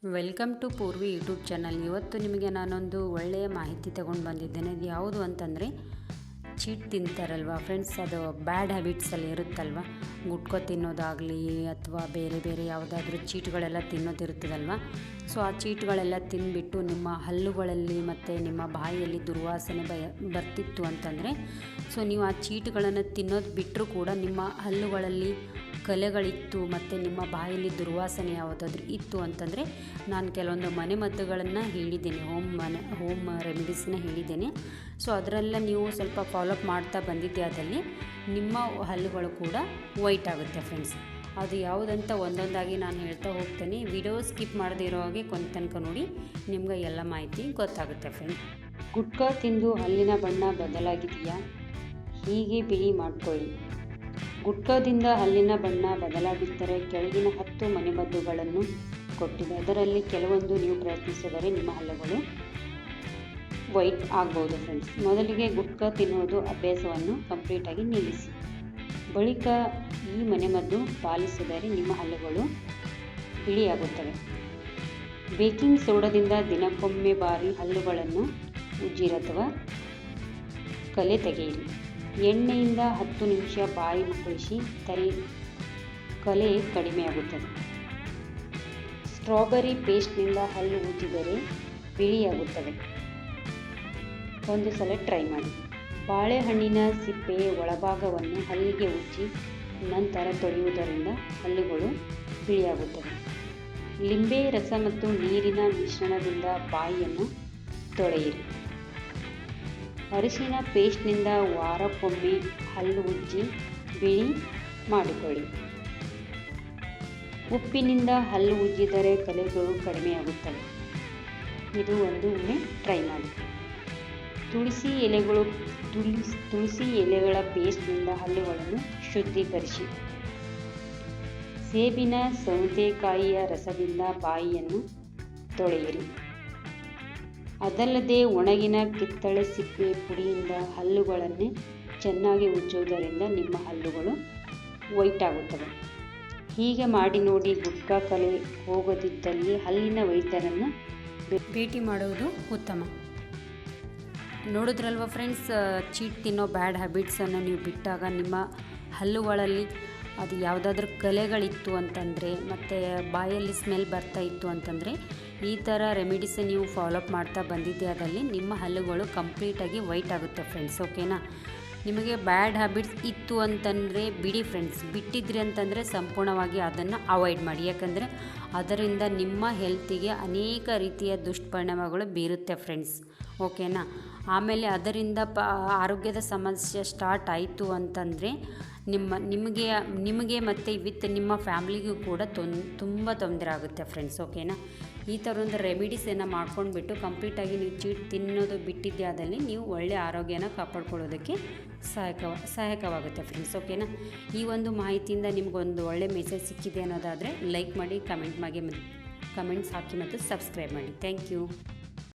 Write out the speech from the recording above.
Welcome to Poorvi YouTube channel. ಇವತ್ತು ನಿಮಗೆ ನಾನೊಂದು ಒಳ್ಳೆಯ ಮಾಹಿತಿ ತಗೊಂಡು ಬಂದಿದ್ದೇನೆ. ಅದು ಯಾವುದು ಅಂತಂದರೆ, ಚೀಟ್ ತಿಂತಾರಲ್ವ ಫ್ರೆಂಡ್ಸ್, ಅದು ಬ್ಯಾಡ್ ಹ್ಯಾಬಿಟ್ಸಲ್ಲಿ ಇರುತ್ತಲ್ವ. ಗುಟ್ಕೋ ತಿನ್ನೋದಾಗಲಿ ಅಥವಾ ಬೇರೆ ಬೇರೆ ಯಾವುದಾದ್ರೂ ಚೀಟ್ಗಳೆಲ್ಲ ತಿನ್ನೋದಿರುತ್ತದಲ್ವ. ಸೊ ಆ ಚೀಟ್ಗಳೆಲ್ಲ ತಿಂದುಬಿಟ್ಟು ನಿಮ್ಮ ಹಲ್ಲುಗಳಲ್ಲಿ ಮತ್ತು ನಿಮ್ಮ ಬಾಯಿಯಲ್ಲಿ ದುರ್ವಾಸನೆ ಬರ್ತಿತ್ತು ಅಂತಂದರೆ, ಸೊ ನೀವು ಆ ಚೀಟ್ಗಳನ್ನು ತಿನ್ನೋದು ಬಿಟ್ಟರೂ ಕೂಡ ನಿಮ್ಮ ಹಲ್ಲುಗಳಲ್ಲಿ ಕಲೆಗಳಿತ್ತು ಮತ್ತು ನಿಮ್ಮ ಬಾಯಲ್ಲಿ ದುರ್ವಾಸನೆ ಯಾವುದಾದ್ರೂ ಇತ್ತು ಅಂತಂದರೆ, ನಾನು ಕೆಲವೊಂದು ಮನೆಮದ್ದುಗಳನ್ನು ಹೇಳಿದ್ದೇನೆ, ಹೋಮ್ ರೆಮಿಡೀಸ್ನ ಹೇಳಿದ್ದೇನೆ. ಸೊ ಅದರೆಲ್ಲ ನೀವು ಸ್ವಲ್ಪ ಫಾಲೋಅಪ್ ಮಾಡ್ತಾ ಬಂದಿದ್ದೆ ಆದಲ್ಲಿ ನಿಮ್ಮ ಹಲ್ಲುಗಳು ಕೂಡ ವೈಟ್ ಆಗುತ್ತೆ ಫ್ರೆಂಡ್ಸ್. ಅದು ಯಾವುದಂತ ಒಂದೊಂದಾಗಿ ನಾನು ಹೇಳ್ತಾ ಹೋಗ್ತೇನೆ. ವಿಡಿಯೋ ಸ್ಕಿಪ್ ಮಾಡದೇ ಇರೋ ಹಾಗೆ ಕೊಂತ ತನಕ ನೋಡಿ, ನಿಮ್ಗೆ ಎಲ್ಲ ಮಾಹಿತಿ ಗೊತ್ತಾಗುತ್ತೆ ಫ್ರೆಂಡ್ಸ್. ಗುಟ್ಕಾ ತಿಂದು ಹಲ್ಲಿನ ಬಣ್ಣ ಬದಲಾಗಿದೆಯಾ? ಹೀಗೆ ಬಿಳಿ ಮಾಡ್ಕೊಳ್ಳಿ. ಗುಟ್ಕಾದಿಂದ ಹಲ್ಲಿನ ಬಣ್ಣ ಬದಲಾಗಿದ್ದರೆ ಕೆಳಗಿನ 10 ಮನೆಮದ್ದುಗಳನ್ನು ಕೊಟ್ಟಿದೆ. ಅದರಲ್ಲಿ ಕೆಲವೊಂದು ನೀವು ಪ್ರಯತ್ನಿಸಿದರೆ ನಿಮ್ಮ ಹಲ್ಲುಗಳು ವೈಟ್ ಆಗ್ಬೋದು ಫ್ರೆಂಡ್ಸ್. ಮೊದಲಿಗೆ ಗುಟ್ಕಾ ತಿನ್ನುವುದು ಅಭ್ಯಾಸವನ್ನು ಕಂಪ್ಲೀಟಾಗಿ ನಿಲ್ಲಿಸಿ. ಬಳಿಕ ಈ ಮನೆಮದ್ದು ಪಾಲಿಸಿದರೆ ನಿಮ್ಮ ಹಲ್ಲುಗಳು ಬಿಳಿಯಾಗುತ್ತವೆ. ಬೇಕಿಂಗ್ ಸೋಡಾದಿಂದ ದಿನಕ್ಕೊಮ್ಮೆ ಬಾರಿ ಹಲ್ಲುಗಳನ್ನು ಉಜ್ಜಿರಿ ಅಥವಾ ಕಲೆ ತೆಗೆಯಿರಿ. ಎಣ್ಣೆಯಿಂದ 10 ನಿಮಿಷ ಬಾಯಿ ಮುಕ್ಕಳಿಸಿ ಕಲೆ ಕಡಿಮೆಯಾಗುತ್ತದೆ. ಸ್ಟ್ರಾಬೆರಿ ಪೇಸ್ಟ್ನಿಂದ ಹಲ್ಲು ಉಜ್ಜಿದರೆ ಬಿಳಿಯಾಗುತ್ತವೆ. ಒಂದು ಸಲ ಟ್ರೈ ಮಾಡಿ. ಬಾಳೆಹಣ್ಣಿನ ಸಿಪ್ಪೆಯ ಒಳಭಾಗವನ್ನು ಹಲ್ಲಿಗೆ ಉಜ್ಜಿ ನಂತರ ತೊಳೆಯುವುದರಿಂದ ಹಲ್ಲುಗಳು ಬಿಳಿಯಾಗುತ್ತವೆ. ಲಿಂಬೆ ರಸ ಮತ್ತು ನೀರಿನ ಮಿಶ್ರಣದಿಂದ ಬಾಯಿಯನ್ನು ತೊಳೆಯಿರಿ. ಅರಿಶಿನ ಪೇಸ್ಟ್ನಿಂದ ವಾರಕ್ಕೊಮ್ಮೆ ಹಲ್ಲು ಉಜ್ಜಿ ಬಿಳಿ ಮಾಡಿಕೊಳ್ಳಿ. ಉಪ್ಪಿನಿಂದ ಹಲ್ಲು ಉಜ್ಜಿದರೆ ಕಲೆಗಳು ಕಡಿಮೆಯಾಗುತ್ತವೆ. ಇದು ಒಮ್ಮೆ ಟ್ರೈ ಮಾಡಿ. ತುಳಸಿ ಎಲೆಗಳ ಪೇಸ್ಟ್ನಿಂದ ಹಲ್ಲುಗಳನ್ನು ಶುದ್ಧೀಕರಿಸಿ. ಸೇಬಿನ ಸೌತೆಕಾಯಿಯ ರಸದಿಂದ ಬಾಯಿಯನ್ನು ತೊಳೆಯಿರಿ. ಅದಲ್ಲದೆ ಒಣಗಿನ ಕಿತ್ತಳೆ ಸಿಪ್ಪೆ ಪುಡಿಯಿಂದ ಹಲ್ಲುಗಳನ್ನೇ ಚೆನ್ನಾಗಿ ಉಜ್ಜುವುದರಿಂದ ನಿಮ್ಮ ಹಲ್ಲುಗಳು ವೈಟ್ ಆಗುತ್ತವೆ. ಹೀಗೆ ಮಾಡಿ ನೋಡಿ. ಗುಟ್ಕಾ ಕಲೆ ಹೋಗದಿದ್ದಲ್ಲಿ ಹಲ್ಲಿನ ವೈದ್ಯರನ್ನು ಭೇಟಿ ಮಾಡುವುದು ಉತ್ತಮ. ನೋಡಿದ್ರಲ್ವ ಫ್ರೆಂಡ್ಸ್, ಚೀಟ್ ತಿನ್ನೋ ಬ್ಯಾಡ್ ಹ್ಯಾಬಿಟ್ಸನ್ನು ನೀವು ಬಿಟ್ಟಾಗ ನಿಮ್ಮ ಹಲ್ಲುಗಳಲ್ಲಿ ಅದು ಯಾವುದಾದ್ರೂ ಕಲೆಗಳಿತ್ತು ಅಂತಂದರೆ ಮತ್ತು ಬಾಯಲ್ಲಿ ಸ್ಮೆಲ್ ಬರ್ತಾ ಇತ್ತು ಅಂತಂದರೆ, ಈ ಥರ ರೆಮಿಡೀಸ್ ನೀವು ಫಾಲೋಅಪ್ ಮಾಡ್ತಾ ಬಂದಿದ್ದೆ ಆದಲ್ಲಿ ನಿಮ್ಮ ಹಲ್ಲುಗಳು ಕಂಪ್ಲೀಟಾಗಿ ವೈಟ್ ಆಗುತ್ತೆ ಫ್ರೆಂಡ್ಸ್. ಓಕೆನಾ? ನಿಮಗೆ ಬ್ಯಾಡ್ ಹ್ಯಾಬಿಟ್ಸ್ ಇತ್ತು ಅಂತಂದರೆ ಬಿಡಿ ಫ್ರೆಂಡ್ಸ್. ಬಿಟ್ಟಿದ್ರಿ ಅಂತಂದರೆ ಸಂಪೂರ್ಣವಾಗಿ ಅದನ್ನು ಅವಾಯ್ಡ್ ಮಾಡಿ. ಯಾಕಂದರೆ ಅದರಿಂದ ನಿಮ್ಮ ಹೆಲ್ತಿಗೆ ಅನೇಕ ರೀತಿಯ ದುಷ್ಪರಿಣಾಮಗಳು ಬೀರುತ್ತೆ ಫ್ರೆಂಡ್ಸ್. ಓಕೆನಾ? ಆಮೇಲೆ ಅದರಿಂದ ಆರೋಗ್ಯದ ಸಮಸ್ಯೆ ಸ್ಟಾರ್ಟ್ ಆಯಿತು ಅಂತಂದರೆ ನಿಮಗೆ ಮತ್ತು ವಿತ್ ನಿಮ್ಮ ಫ್ಯಾಮ್ಲಿಗೂ ಕೂಡ ತುಂಬ ತೊಂದರೆ ಆಗುತ್ತೆ ಫ್ರೆಂಡ್ಸ್. ಓಕೆನಾ? ಈ ಥರ ಒಂದು ರೆಮಿಡೀಸನ್ನು ಮಾಡ್ಕೊಂಡ್ಬಿಟ್ಟು ಕಂಪ್ಲೀಟಾಗಿ ನೀವು ಚೀಟ್ ತಿನ್ನೋದು ಬಿಟ್ಟಿದ್ದೆ ಆದಲ್ಲಿ ನೀವು ಒಳ್ಳೆಯ ಆರೋಗ್ಯನ ಕಾಪಾಡ್ಕೊಳ್ಳೋದಕ್ಕೆ ಸಹಾಯಕವಾಗುತ್ತೆ ಫ್ರೆಂಡ್ಸ್. ಓಕೆನಾ? ಈ ಒಂದು ಮಾಹಿತಿಯಿಂದ ನಿಮಗೊಂದು ಒಳ್ಳೆ ಮೆಸೇಜ್ ಸಿಕ್ಕಿದೆ ಅನ್ನೋದಾದರೆ ಲೈಕ್ ಮಾಡಿ, ಕಮೆಂಟ್ಸ್ ಹಾಕಿ ಮತ್ತು ಸಬ್ಸ್ಕ್ರೈಬ್ ಮಾಡಿ. Thank you.